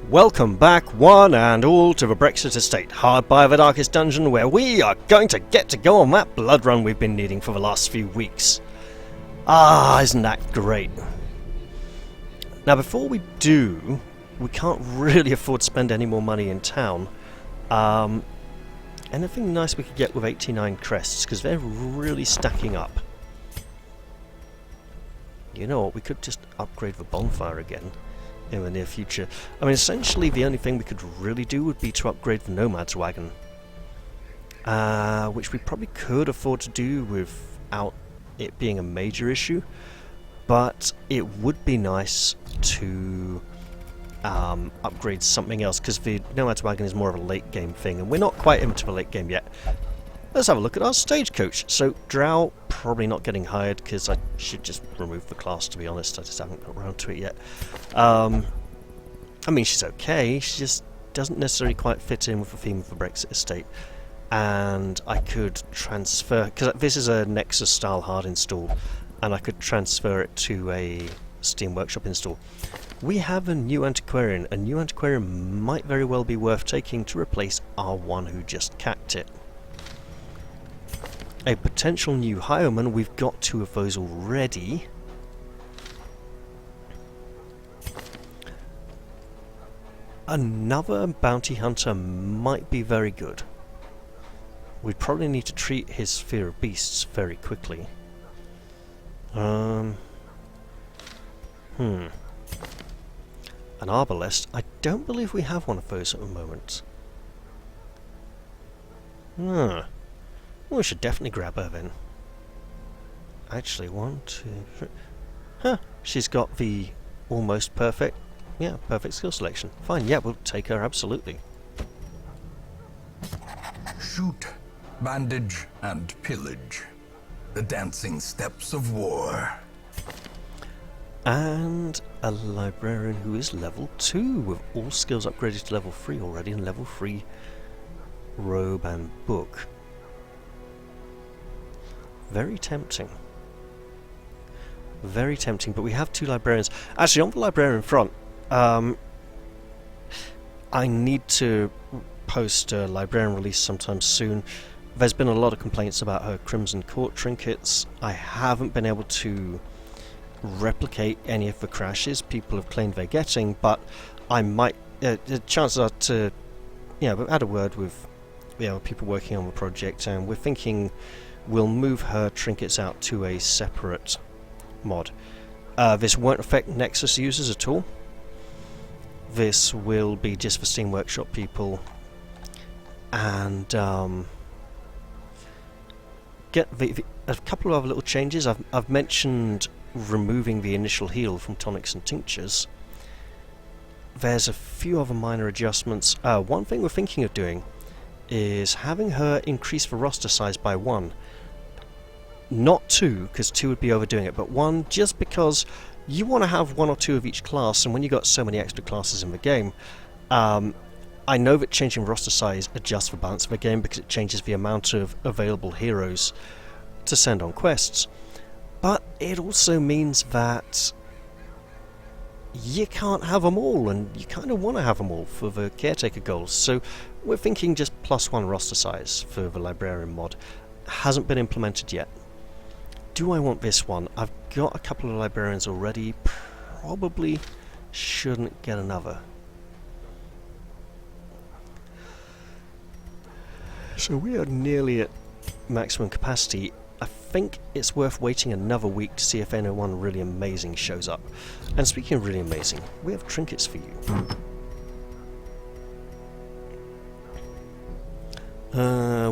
Welcome back, one and all, to the Brexit Estate, hard by the darkest dungeon, where we are going to get to go on that blood run we've been needing for the last few weeks. Ah, isn't that great? Now, before we do, we can't really afford to spend any more money in town. Anything nice we could get with 89 crests, because they're really stacking up. You know what, we could just upgrade the bonfire again in the near future. I mean, essentially the only thing we could really do would be to upgrade the Nomad's wagon, which we probably could afford to do without it being a major issue, but it would be nice to upgrade something else, because the Nomad's wagon is more of a late game thing, and we're not quite into the late game yet. Let's have a look at our stagecoach. So Drow probably not getting hired, because I should just remove the class, to be honest. I just haven't got around to it yet. I mean, she's okay, she just doesn't necessarily quite fit in with the theme of the Brexit Estate. And I could transfer, because this is a Nexus style hard install, and I could transfer it to a Steam Workshop install. We have a new antiquarian. A new antiquarian might very well be worth taking to replace our one who just cacked it. A potential new hireman, we've got 2 of those already. Another bounty hunter might be very good. We'd probably need to treat his fear of beasts very quickly. An arbalest, I don't believe we have one of those at the moment. We should definitely grab her then. Actually, 1, 2, 3... Huh, she's got the almost perfect... Yeah, perfect skill selection. Fine, yeah, we'll take her, absolutely. Shoot, bandage, and pillage. The dancing steps of war. And a librarian who is level 2, with all skills upgraded to level 3 already, and level 3 robe and book. Very tempting. Very tempting, but we have 2 librarians. Actually, on the librarian front, I need to post a librarian release sometime soon. There's been a lot of complaints about her Crimson Court trinkets. I haven't been able to replicate any of the crashes people have claimed they're getting, but I might... the chances are to... You know, we've had a word with people working on the project, and we're thinking we'll move her trinkets out to a separate mod. This won't affect Nexus users at all. This will be just for Steam Workshop people, and get a couple of other little changes. I've mentioned removing the initial heal from tonics and tinctures. There's a few other minor adjustments. One thing we're thinking of doing is having her increase the roster size by 1. Not 2, because 2 would be overdoing it, but 1 just because you want to have 1 or 2 of each class, and when you've got so many extra classes in the game, I know that changing roster size adjusts the balance of the game because it changes the amount of available heroes to send on quests, but it also means that you can't have them all, and you kind of want to have them all for the caretaker goals. So we're thinking just +1 roster size for the librarian mod. Hasn't been implemented yet. Do I want this one? I've got a couple of librarians already. Probably shouldn't get another. So we are nearly at maximum capacity. I think it's worth waiting another week to see if anyone really amazing shows up. And speaking of really amazing, we have trinkets for you.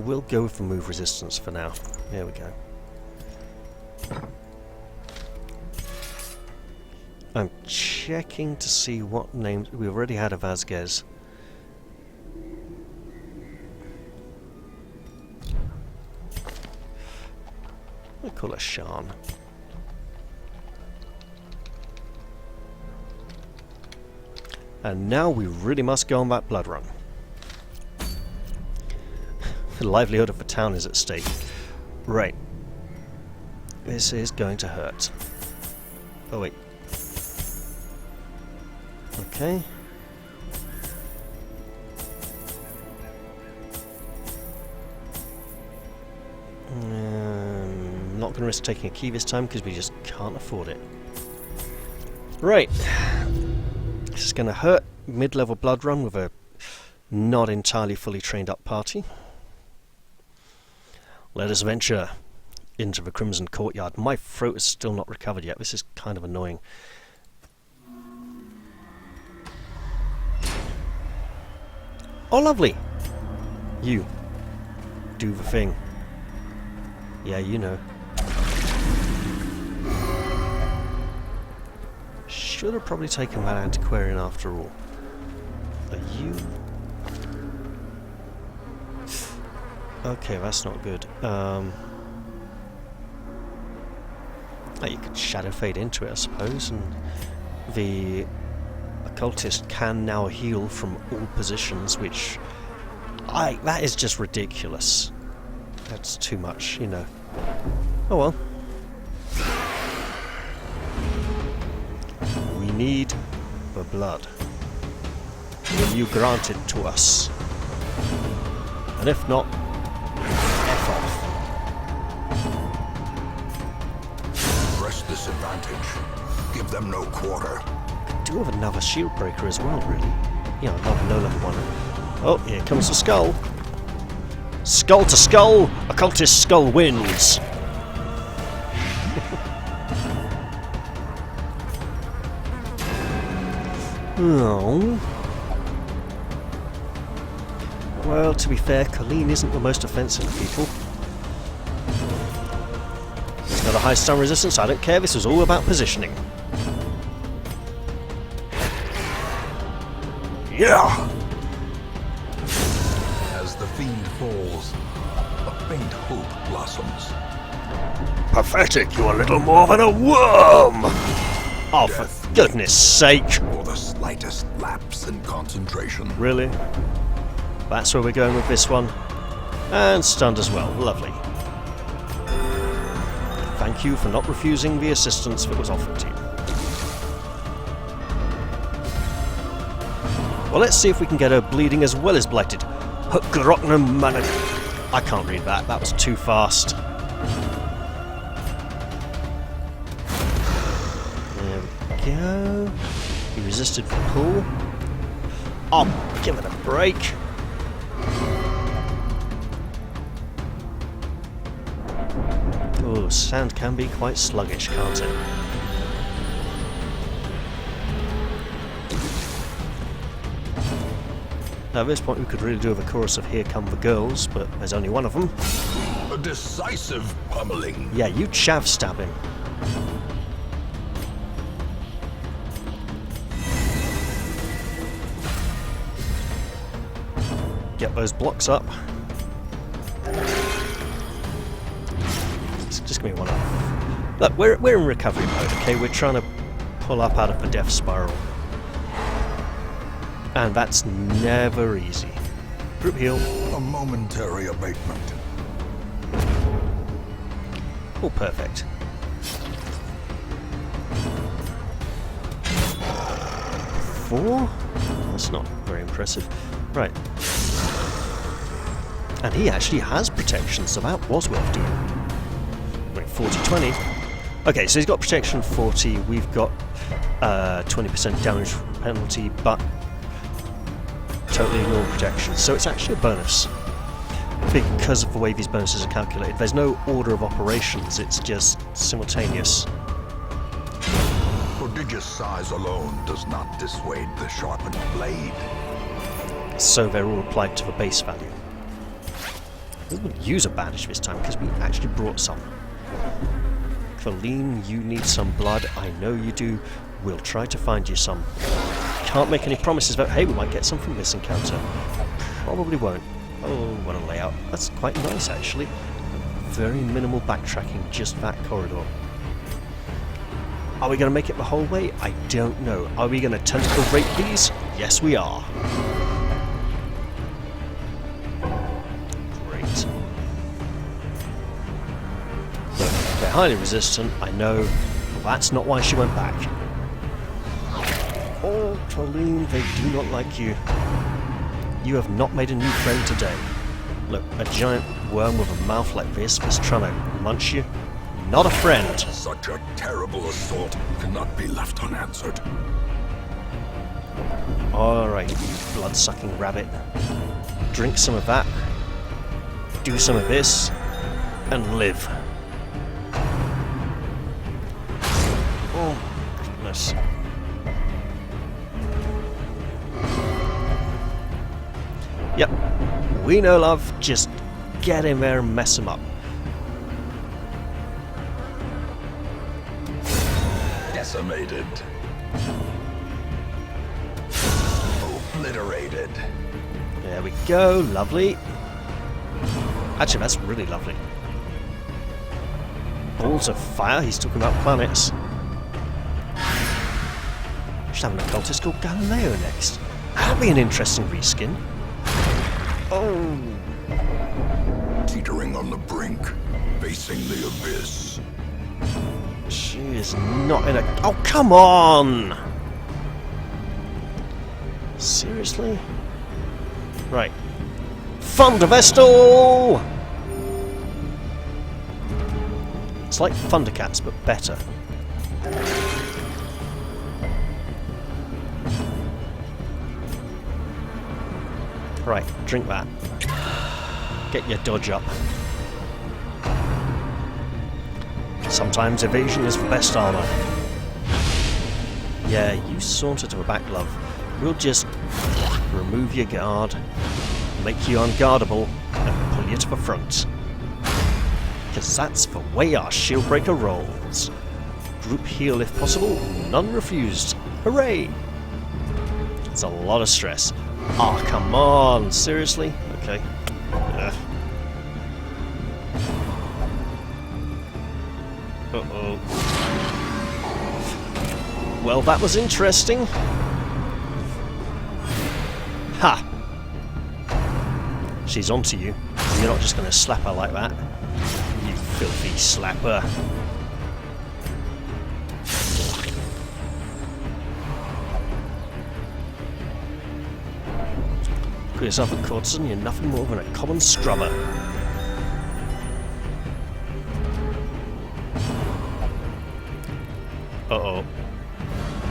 We'll go with the move resistance for now. There we go. I'm checking to see what names... We already had a Vasquez. We'll call her Shan. And now we really must go on that blood run. The livelihood of the town is at stake. Right. This is going to hurt. Oh wait. Okay. going to risk taking a key this time because we just can't afford it. Right. This is going to hurt. Mid-level blood run with a not entirely fully trained up party. Let us venture into the Crimson Courtyard. My throat is still not recovered yet. This is kind of annoying. Oh, lovely. You. Do the thing. Yeah, you know. Should have probably taken that antiquarian after all. Are you... Okay, that's not good. Oh, you could shadow fade into it, I suppose, and the occultist can now heal from all positions, which... that is just ridiculous. That's too much, you know. Oh well. We need the blood. Will you grant it to us? And if not, F off. Press this advantage. Give them no quarter. Could do with another shield breaker as well, really. Yeah, another low-level one. Oh, here comes the skull. Skull to skull! Occultist skull wins! Oh. Well, to be fair, Colleen isn't the most offensive of people. It's got a high stun resistance, I don't care, this was all about positioning. Yeah! As the fiend falls, a faint hope blossoms. Pathetic, you're little more than a worm! Oh, for goodness sake! For the slightest lapse in concentration. Really? That's where we're going with this one. And stunned as well. Lovely. Thank you for not refusing the assistance that was offered to you. Well, let's see if we can get her bleeding as well as blighted. I can't read that. That was too fast. There we go. He resisted the pull. Oh, give it a break. Oh, sand can be quite sluggish, can't it? Now at this point we could really do with a chorus of Here Come the Girls, but there's only one of them. A decisive pummeling. Yeah, you chav stab him. Get those blocks up. Just give me one off. Look, we're in recovery mode, okay? We're trying to pull up out of the death spiral. And that's never easy. Group heal. A momentary abatement. Oh, perfect. Four? That's not very impressive. Right. And he actually has protection, so that was worth doing. Wait, 40-20. Okay, so he's got protection 40, we've got 20% damage penalty, but totally ignore protection, so it's actually a bonus. Because of the way these bonuses are calculated, there's no order of operations, it's just simultaneous. Prodigious size alone does not dissuade the sharpened blade. So they're all applied to the base value. We wouldn't use a bandage this time because we actually brought some. Colleen, you need some blood. I know you do. We'll try to find you some. Can't make any promises about, hey, we might get some from this encounter. Probably won't. Oh, what a layout. That's quite nice, actually. Very minimal backtracking, just that corridor. Are we going to make it the whole way? I don't know. Are we going to tentacle rape these? Yes, we are. Great. Look, they're highly resistant, I know. But that's not why she went back. Oh, Colleen, they do not like you. You have not made a new friend today. Look, a giant worm with a mouth like this was trying to munch you. not a friend. Such a terrible assault cannot be left unanswered. Alright, you blood-sucking rabbit. Drink some of that. Do some of this. And live. Oh, goodness. Yep. We know, love. Just get in there and mess him up. Decimated. Obliterated. There we go. Lovely. Actually, that's really lovely. Balls of fire. He's talking about planets. Should have an occultist called Galileo next. That'll be an interesting reskin. Oh. Teetering on the brink, facing the abyss. She is not in a... Oh, come on! Seriously? Right. Thundervestal! It's like Thundercats, but better. Right, drink that. Get your dodge up. Sometimes evasion is the best armor. Yeah, you saunter to the back, love. We'll just remove your guard, make you unguardable, and pull you to the front. Because that's the way our shield breaker rolls. Group heal if possible, none refused. Hooray! It's a lot of stress. Ah, oh, come on, seriously? Okay. Uh-oh. Well, that was interesting. Ha! She's onto you. You're not just going to slap her like that. You filthy slapper. Put yourself at Cordson, you're nothing more than a common scrubber. Uh-oh.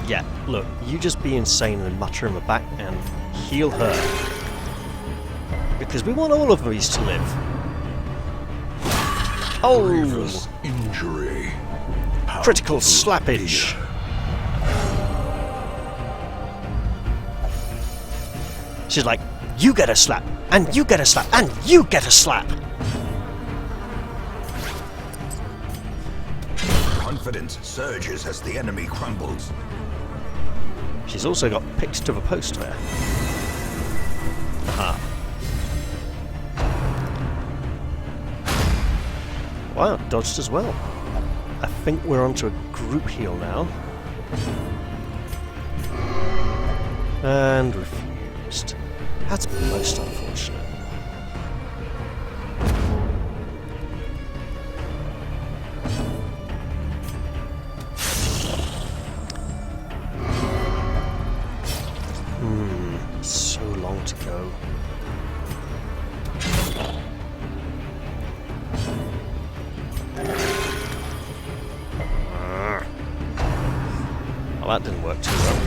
Yeah, look, you just be insane and mutter in the back and heal her. Because we want all of these to live. Oh! Grievous injury. Critical slappage. She's like, you get a slap, and you get a slap, and you get a slap. Confidence surges as the enemy crumbles. She's also got picked to the post there. Aha. Wow, dodged as well. I think we're onto a group heal now. And refused. That's most unfortunate. So long to go. Well, that didn't work too well.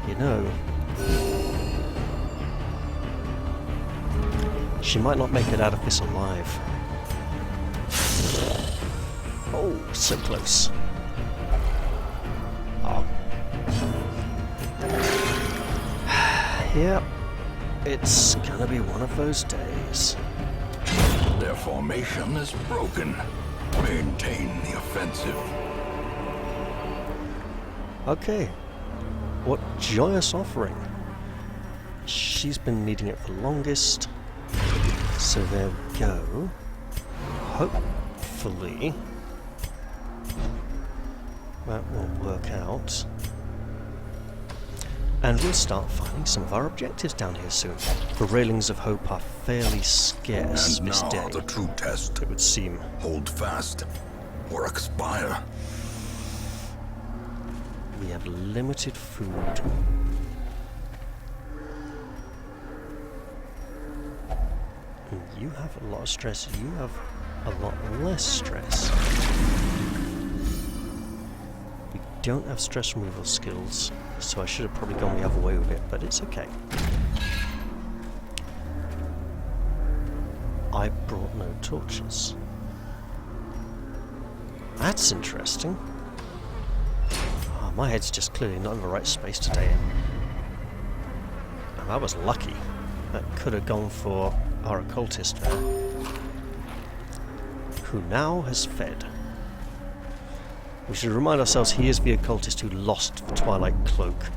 You know, she might not make it out of this alive. Oh, so close. Oh. Yep, it's gonna be one of those days. Their formation is broken. Maintain the offensive. Okay. What joyous offering. She's been needing it the longest. So there we go. Hopefully that will work out. And we'll start finding some of our objectives down here soon. The railings of hope are fairly scarce And this now day, the true test. it would seem. Hold fast or expire. We have limited food. You have a lot of stress. You have a lot less stress. We don't have stress removal skills, so I should have probably gone the other way with it, but it's okay. I brought no torches. That's interesting. Oh, my head's just clearly not in the right space today. And I was lucky. That could have gone for our occultist there, who now has fed. We should remind ourselves he is the occultist who lost the Twilight Cloak.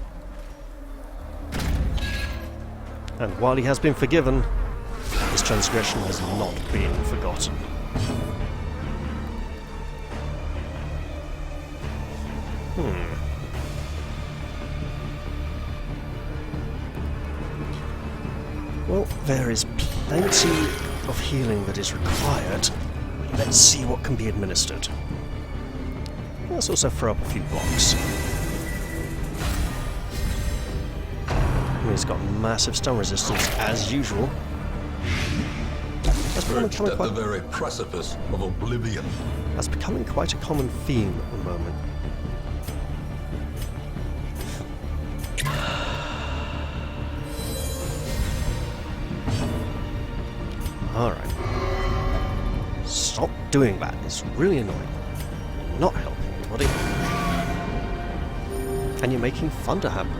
And while he has been forgiven, his transgression has not been forgotten. Well, there is plenty of healing that is required. Let's see what can be administered. Let's also throw up a few blocks. He's got massive stun resistance, as usual. Perched at the very precipice of oblivion. That's becoming quite a common theme at the moment. Alright. Stop doing that. It's really annoying. You're not helping anybody. And you're making thunder happen.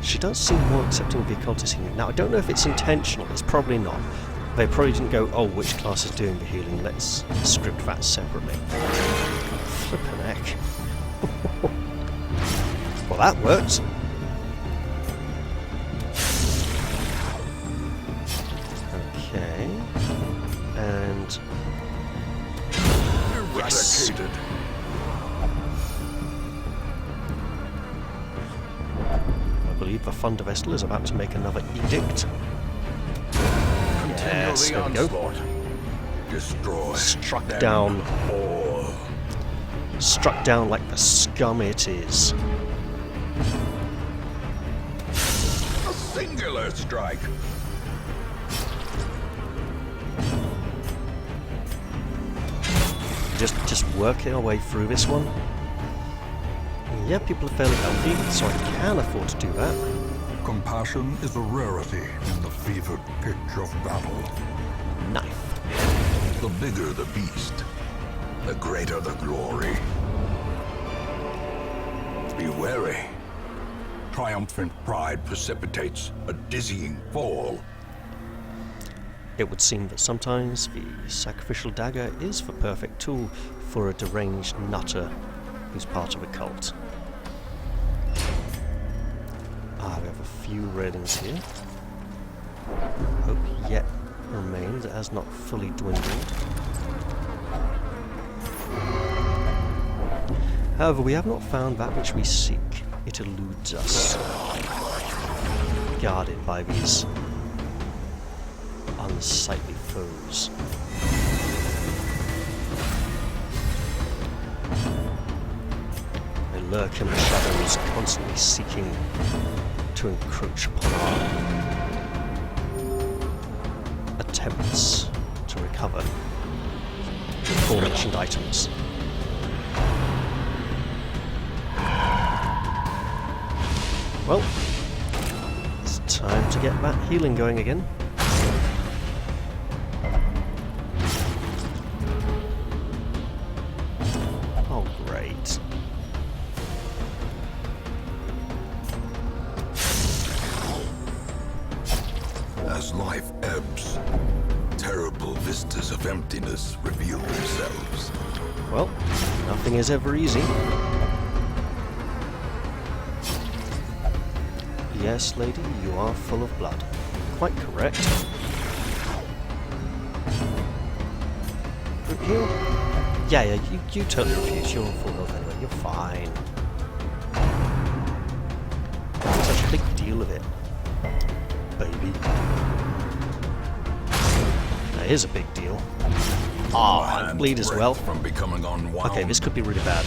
She does seem more accepting of the occultist healing. Now, I don't know if it's intentional. It's probably not. They probably didn't go, oh, which class is doing the healing? Let's script that separately. Flippin' heck. Well, that worked. Okay. And... Eradicated. I believe the Thunder Vessel is about to make another edict. Yes, there we go. Destroy. Struck down. All. Struck down like the scum it is. A singular strike. Just working our way through this one. Yeah, people are fairly healthy, so I can afford to do that. Compassion is a rarity in the fevered pitch of battle. Knife. The bigger the beast, the greater the glory. Be wary. Triumphant pride precipitates a dizzying fall. It would seem that sometimes the sacrificial dagger is the perfect tool for a deranged nutter who's part of a cult. We have a few railings here. Hope yet remains. It has not fully dwindled. However, we have not found that which we seek. It eludes us. Guarded by these unsightly foes. They lurk in the shadows, constantly seeking to encroach upon our attempts to recover the aforementioned items. Well, it's time to get that healing going again. Oh, great. As life ebbs, terrible vistas of emptiness reveal themselves. Well, nothing is ever easy. Yes, lady, you are full of blood. Quite correct. Heal? Yeah, you totally refuse. You're on full health anyway. You're fine. Such a big deal of it, baby. That is a big deal. Ah, Hand bleed as break well. From becoming unwound. Okay, this could be really bad.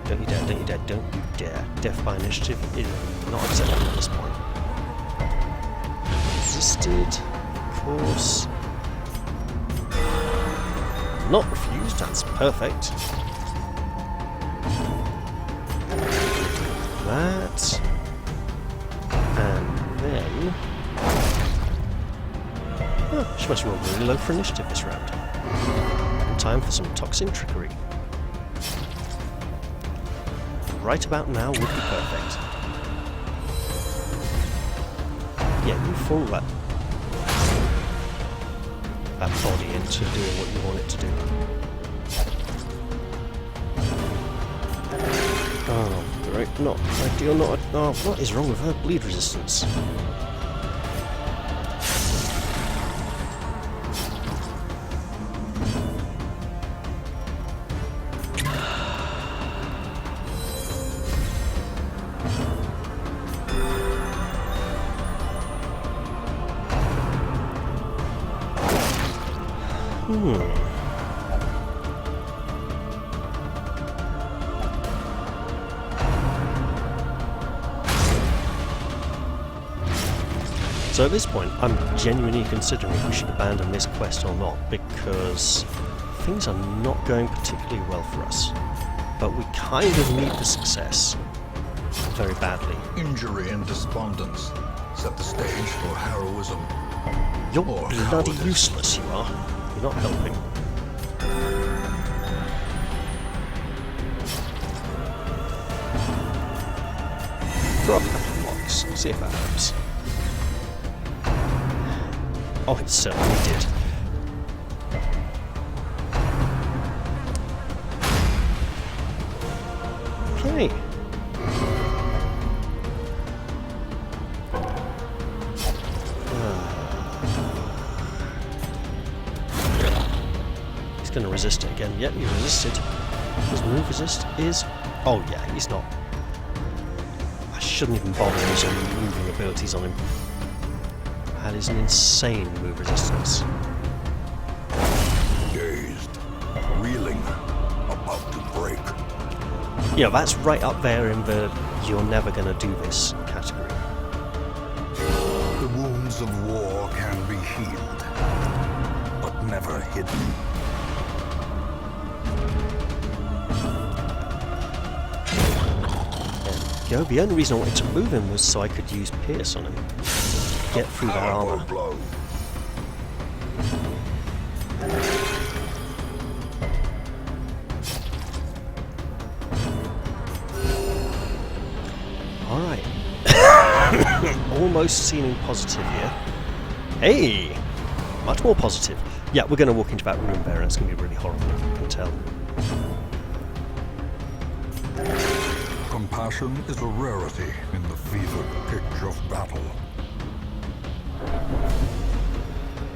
Don't you dare, don't you dare, don't you dare. Death by initiative is not acceptable at this point. Resisted, of course. Not refused, that's perfect. That. And then... Oh, she must roll really low for initiative this round. In time for some toxin trickery. Right about now would be perfect. Yeah, you fool that body into doing what you want it to do. Oh, great. Not ideal, not... Oh, what is wrong with her bleed resistance? So at this point, I'm genuinely considering if we should abandon this quest or not, because things are not going particularly well for us. But we kind of need the success very badly. Injury and despondence set the stage for heroism. You're Or bloody cowardice. useless, you are. You're not helping. Throw up a couple of blocks, see if that helps. Oh, it certainly did. Okay. He's going to resist it again. Yep, he resisted. His move resist is... Oh yeah, he's not... I shouldn't even bother using moving abilities on him. That is an insane move resistance. Dazed, reeling, about to break. Yeah, that's right up there in the you're never gonna do this category. The wounds of war can be healed, but never hidden. There we go. The only reason I wanted to move him was so I could use Pierce on him. Get through that Powerful armor. blow. Alright. Almost seeming positive here. Hey! Much more positive. Yeah, we're going to walk into that room there and it's going to be really horrible, you can tell. Compassion is a rarity in the fevered pitch of battle.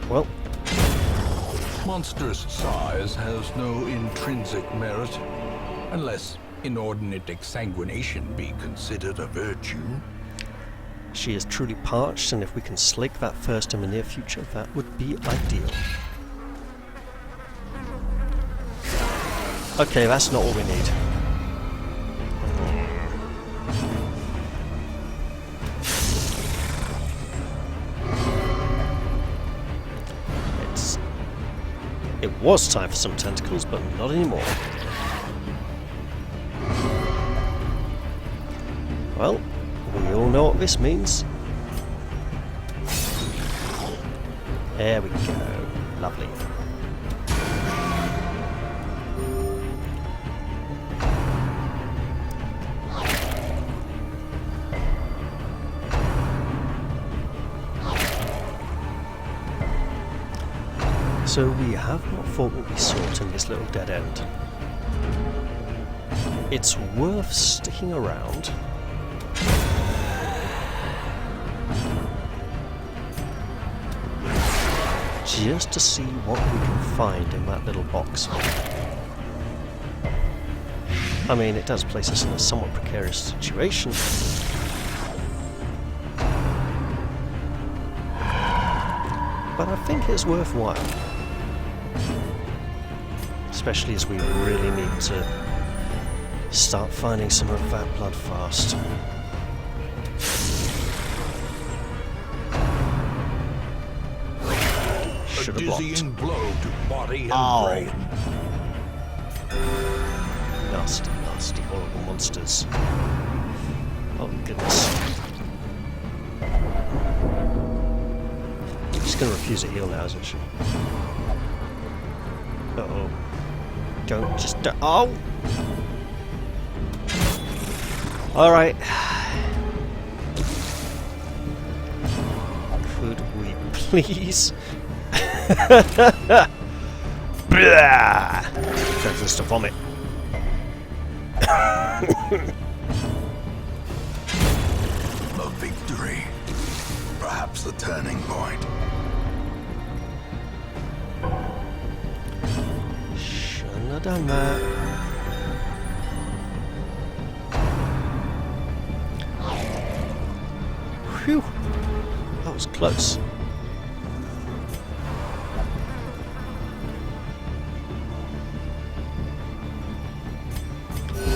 Well, Monstrous size has no intrinsic merit, unless inordinate exsanguination be considered a virtue. she is truly parched, and if we can slake that thirst in the near future, that would be ideal. Okay, that's not all we need. It was time for some tentacles, but not anymore. Well, we all know what this means. There we go. Lovely. So we have not fought what we sought in this little dead end. It's worth sticking around. Just to see what we can find in that little box. I mean, it does place us in a somewhat precarious situation. But I think it's worthwhile. Especially as we really need to start finding some of that blood fast. Should A have blocked. dizzying blow to body and brain. Nasty, nasty, horrible monsters. Oh goodness. She's going to refuse a heal now, isn't she? Uh-oh. Don't just... Oh! Alright. Could we please... Blah! Turns us to vomit. A victory. Perhaps the turning point. Shouldn't have done that. Phew! That was close.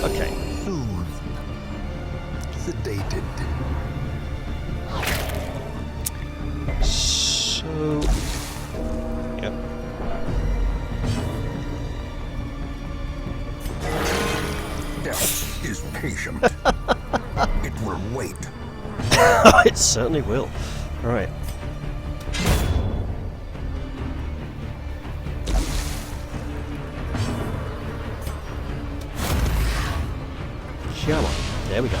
Okay. Soothed. Sedated. So... Yep. Death is patient. It will wait. It certainly will. Right. Come on. There we go.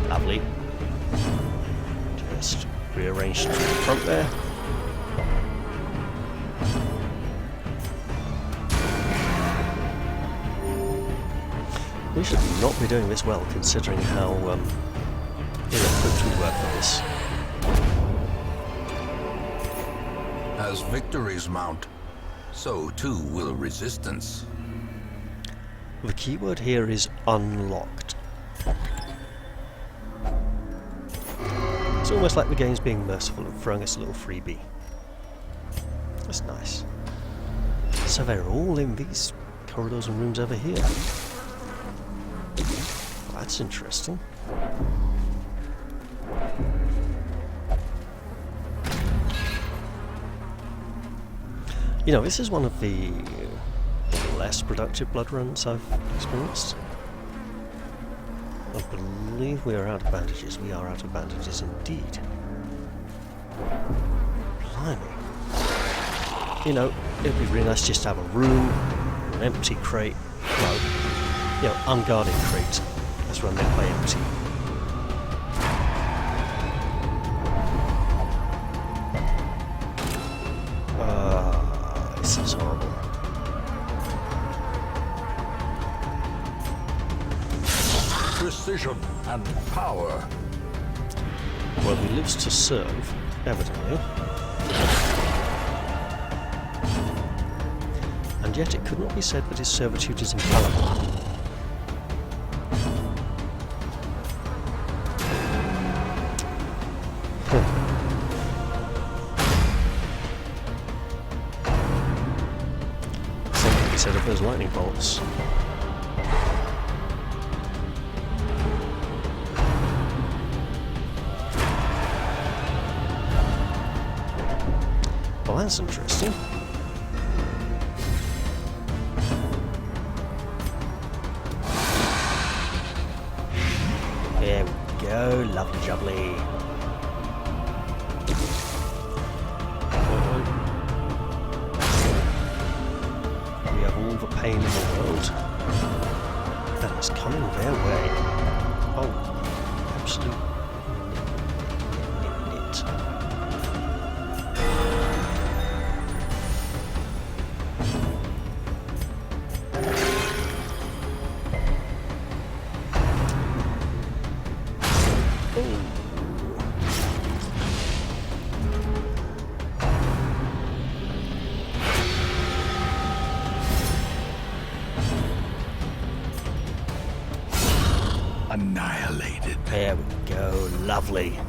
Lovely. Just rearrange to the front there. We should not be doing this well, considering how ill-equipped we were for this. As victories mount, so too will resistance. The keyword here is unlocked. It's almost like the game's being merciful and throwing us a little freebie. That's nice. So they're all in these corridors and rooms over here. Well, that's interesting. You know, this is one of the less productive blood runs I've experienced. I believe we are out of bandages. We are out of bandages indeed. Blimey. You know, it'd be really nice just to have a room, an empty crate. No, you know, unguarded crate. That's what I meant by empty. This is horrible. Precision and power. Well, he lives to serve, evidently. And yet it could not be said that his servitude is infallible. Something he said of those lightning bolts. Well, that's interesting. There we go, lovely jubbly. We have all the pain in the world. And it's coming their way. Oh, absolute nit. Annihilated. There we go, lovely.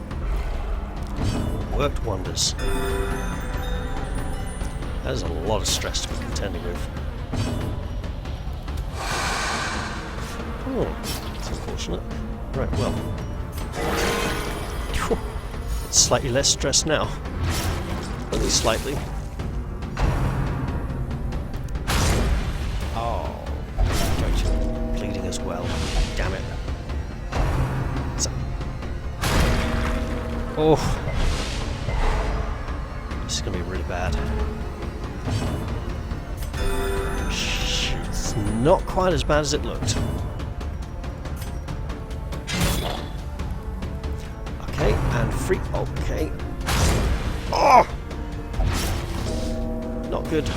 Worked wonders. That is a lot of stress to be contending with. Oh, that's unfortunate. Right, well. Slightly less stress now. Only slightly. Oh, right. Bleeding as well. Damn it. So. Oh. This is going to be really bad. It's not quite as bad as it looked. Okay, and free. Okay. Oh! Not good.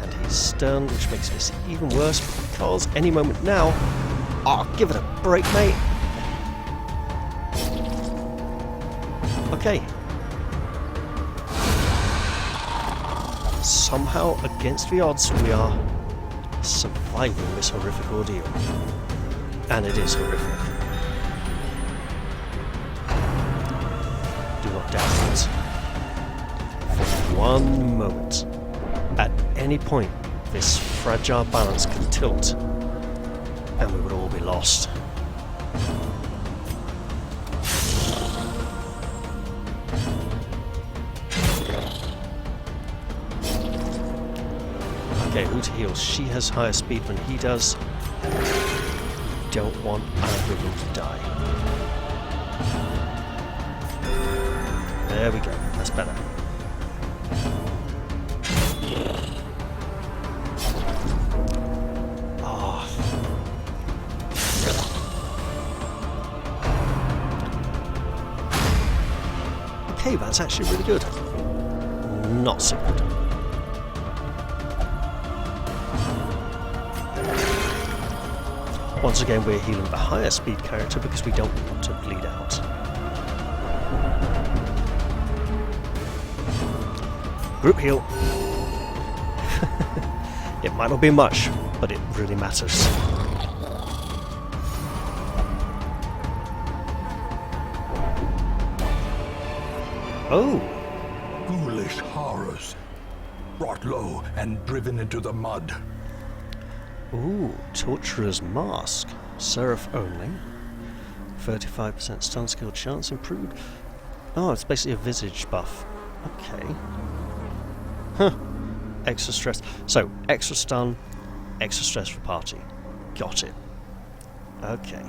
And he's stunned, which makes this even worse because any moment now. Oh, give it a break, mate. Okay. Somehow, against the odds, we are surviving this horrific ordeal. And it is horrific. Do not doubt that. For one moment, at any point, this fragile balance could tilt, and we would all be lost. Okay, who to heal? She has higher speed than he does. We don't want either of them to die. There we go. That's better. Oh. Okay, that's actually really good. Not so good. Once again, we're healing the higher speed character because we don't want to bleed out. Group heal. It might not be much, but it really matters. Oh! Ghoulish horrors. Brought low and driven into the mud. Ooh, Torturer's Mask. Seraph only. 35% stun skill chance improved. Oh, it's basically a visage buff. Okay. Huh. Extra stress. So, extra stun, extra stress for party. Got it. Okay.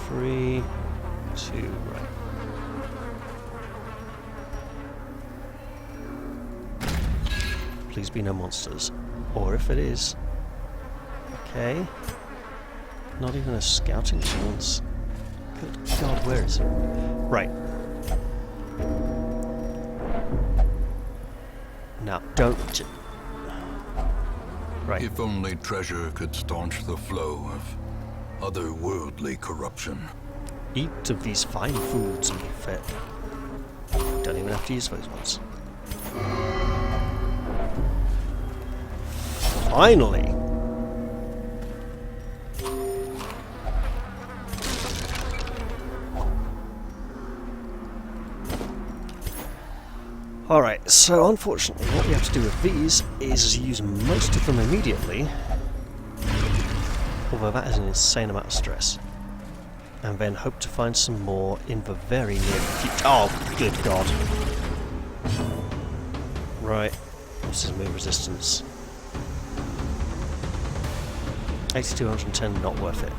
3, 2, right. Please be no monsters. Or if it is... Okay. Not even a scouting chance. Good God, where is it? Right. Now, don't... Right. If only treasure could staunch the flow of otherworldly corruption. Eat of these fine foods and be fed. Don't even have to use those ones. Finally! Alright, so unfortunately what we have to do with these is use most of them immediately, although that is an insane amount of stress, and then hope to find some more in the very near future. Oh, good God. Right, this is move resistance. 8210, not worth it.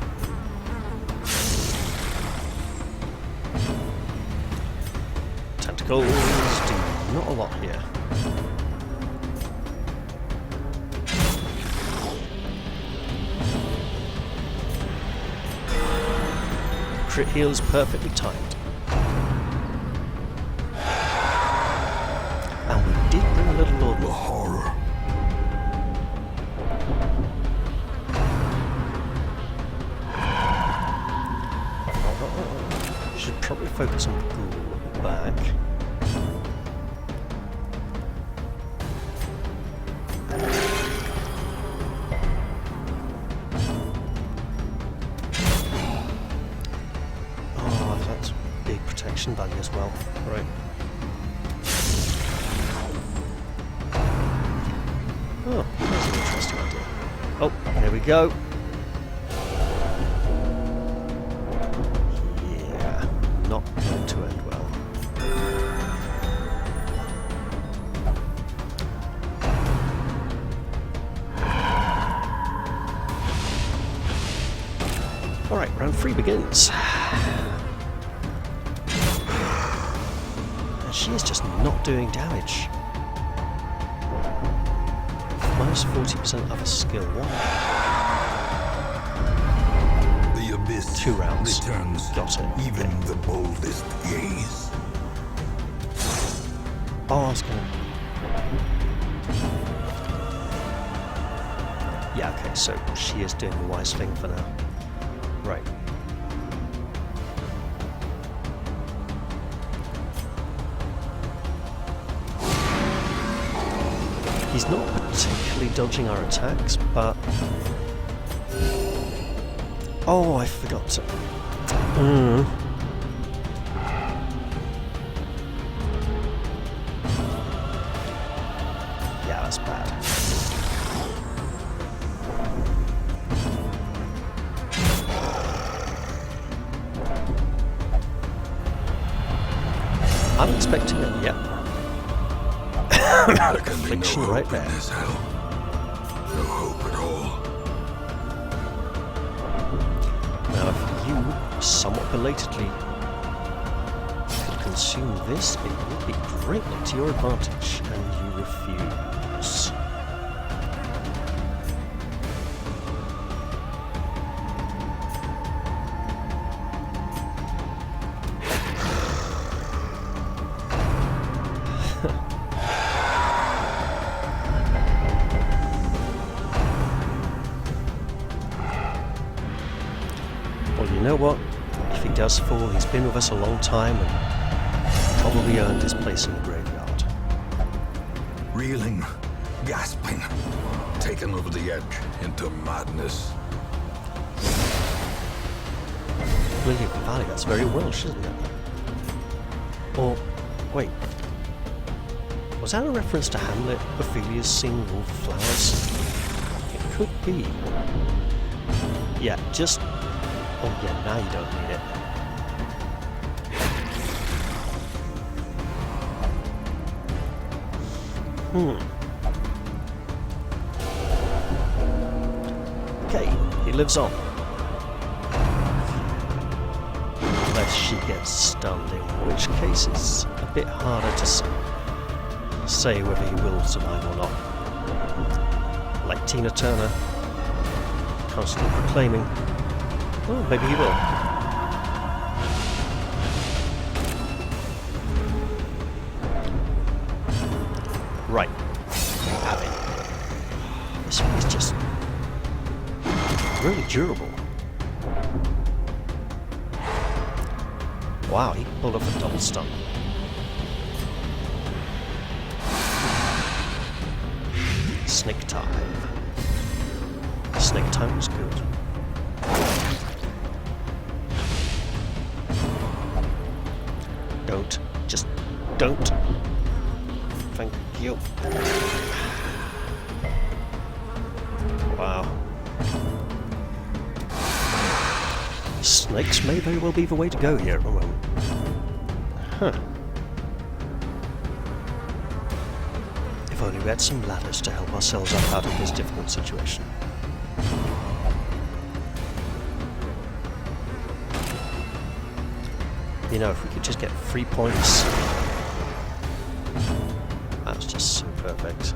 Tentacles do not a lot here. Crit heal is perfectly timed. And we did bring a little Lord. The horror. Should probably focus on Ghoul back. Oh, that's big protection value as well. Right. Oh, that's an interesting idea. Oh, there we go. Yeah, not going to end well. Alright, round 3 begins. And she is just not doing damage. Minus 40% of a skill. One. The abyss 2 rounds. returns Got it. even the boldest gaze. Oh, I was gonna... Yeah, okay, so she is doing the wise thing for now. Right. He's not particularly dodging our attacks, but... Oh, I forgot to... Yeah, that's bad. I'm expecting it, yeah. There can be no Affliction hope right in there. this hell. No hope at all. Now, if you, somewhat belatedly, could consume this, it would be greatly to your advantage, and you refuse. Well, you know what? If he does fall, he's been with us a long time and probably earned his place in the graveyard. Reeling, gasping, taken over the edge into madness. Lily of the Valley, that's very Welsh, isn't it? Or, wait. Was that a reference to Hamlet, Ophelia's singing all the flowers? It could be. Yeah, just... Oh yeah, now you don't need it. Okay, he lives on. Unless she gets stunned, in which case it's a bit harder to say whether he will survive or not. Like Tina Turner, constantly proclaiming, oh, maybe he will. Right. Have it. This one is just really durable. Wow, he pulled off a double stun. Snake time. Snake time was good. Don't. Just don't. Thank you. Wow. Snakes may very well be the way to go here at the moment. Huh. If only we had some ladders to help ourselves up out of this difficult situation. You know, if we could just get 3 points, that's just so perfect.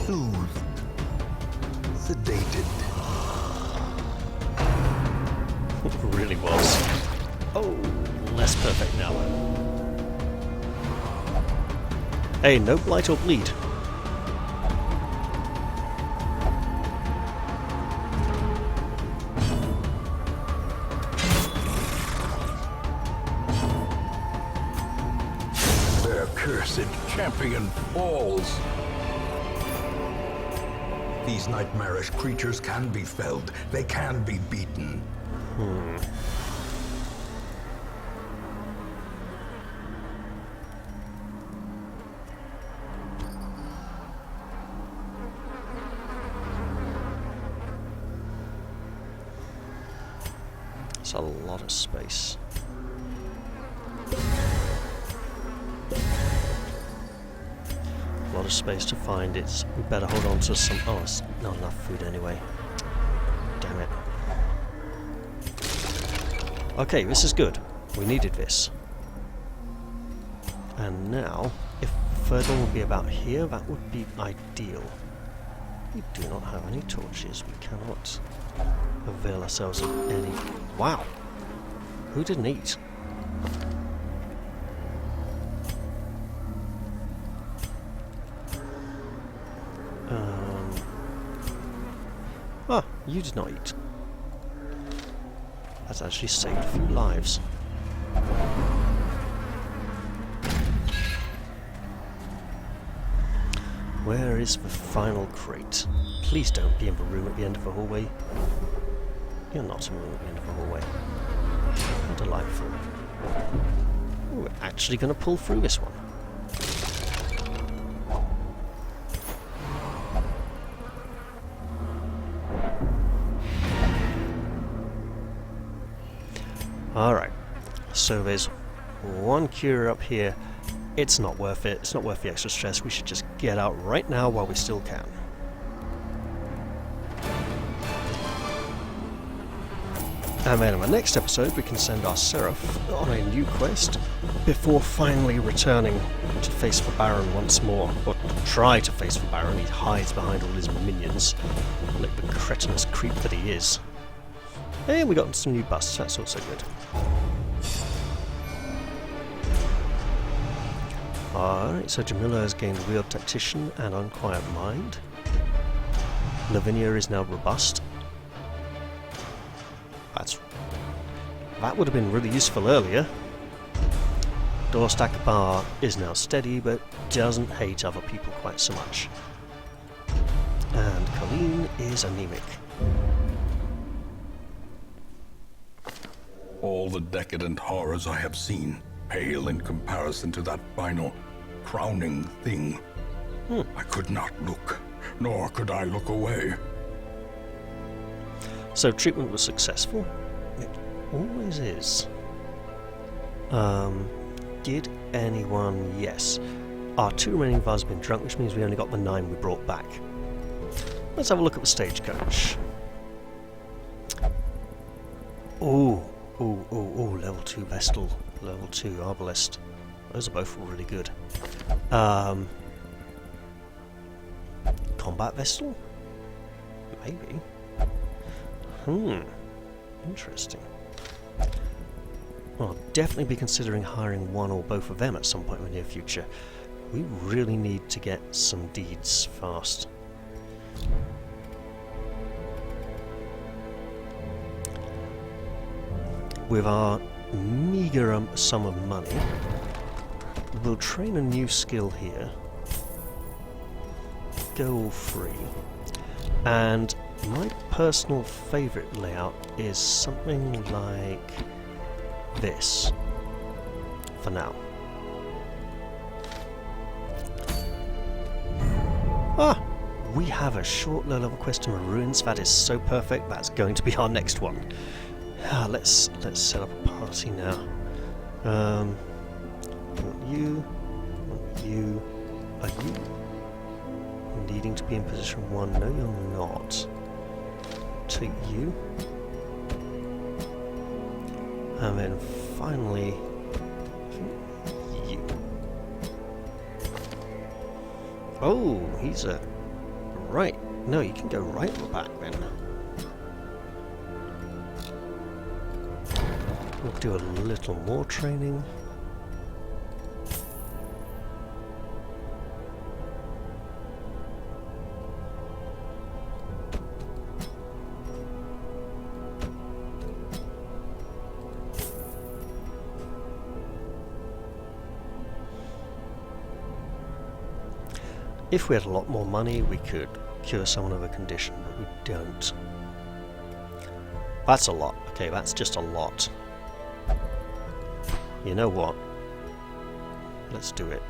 Soothed. Sedated. It really was. Oh, less perfect now. Hey, no blight or bleed. Their cursed champion falls. These nightmarish creatures can be felled. They can be beaten. That's a lot of space. A lot of space to find. We better hold on to some... Oh, it's not enough food anyway. Damn it. Okay, this is good. We needed this. And now, if third one would be about here, that would be ideal. We do not have any torches. We cannot avail ourselves of any... Wow! Who didn't eat? Ah, you did not eat. That's actually saved a few lives. Where is the final crate? Please don't be in the room at the end of the hallway. You're not in the room at the end of the hallway. How delightful. Ooh, we're actually going to pull through this one. Alright, so there's one cure up here. It's not worth it. It's not worth the extra stress. We should just get out right now while we still can. And then in the next episode we can send our Seraph on a new quest before finally returning to face the Baron once more. Or try to face the Baron. He hides behind all his minions like the cretinous creep that he is. And we got some new busts. That's also good. Alright, so Jamila has gained Wheeled Tactician and Unquiet Mind. Lavinia is now Robust. That would have been really useful earlier. Dorstack Bar is now steady, but doesn't hate other people quite so much. And Colleen is anemic. All the decadent horrors I have seen pale in comparison to that final, crowning thing. I could not look, nor could I look away. So treatment was successful. It always is. Did anyone? Yes. Our 2 remaining vials have been drunk, which means we only got the 9 we brought back. Let's have a look at the stagecoach. Ooh, level 2 Vestal, level 2 Arbalest. Those are both really good. Combat Vestal? Maybe. Interesting. Well, I'll definitely be considering hiring one or both of them at some point in the near future. We really need to get some deeds fast. With our meagre sum of money, we'll train a new skill here. Go all free. And my personal favourite layout is something like this, for now. We have a short low-level quest in the ruins. That is so perfect. That's going to be our next one. Let's set up a party now. You. Are you needing to be in position 1? No, you're not. Take you. And then finally, you. Oh, he's a... Right. No, you can go right in the back then. We'll do a little more training. If we had a lot more money, we could cure someone of a condition, but we don't. That's a lot. Okay, that's just a lot. You know what? Let's do it.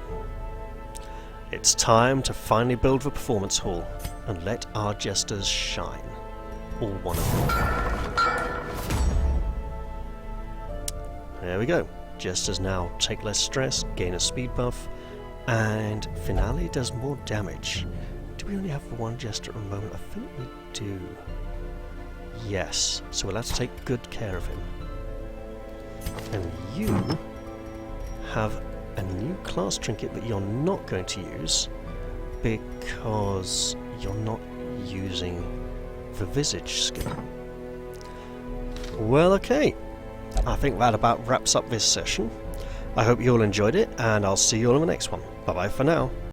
It's time to finally build the performance hall and let our jesters shine. All one of them. There we go. Jesters now take less stress, gain a speed buff, and Finale does more damage. Do we only have one Jester at the moment? I think we do. Yes, so we'll have to take good care of him. And you have a new class trinket that you're not going to use because you're not using the Visage skill. Well, okay. I think that about wraps up this session. I hope you all enjoyed it, and I'll see you all in the next one. Bye bye for now.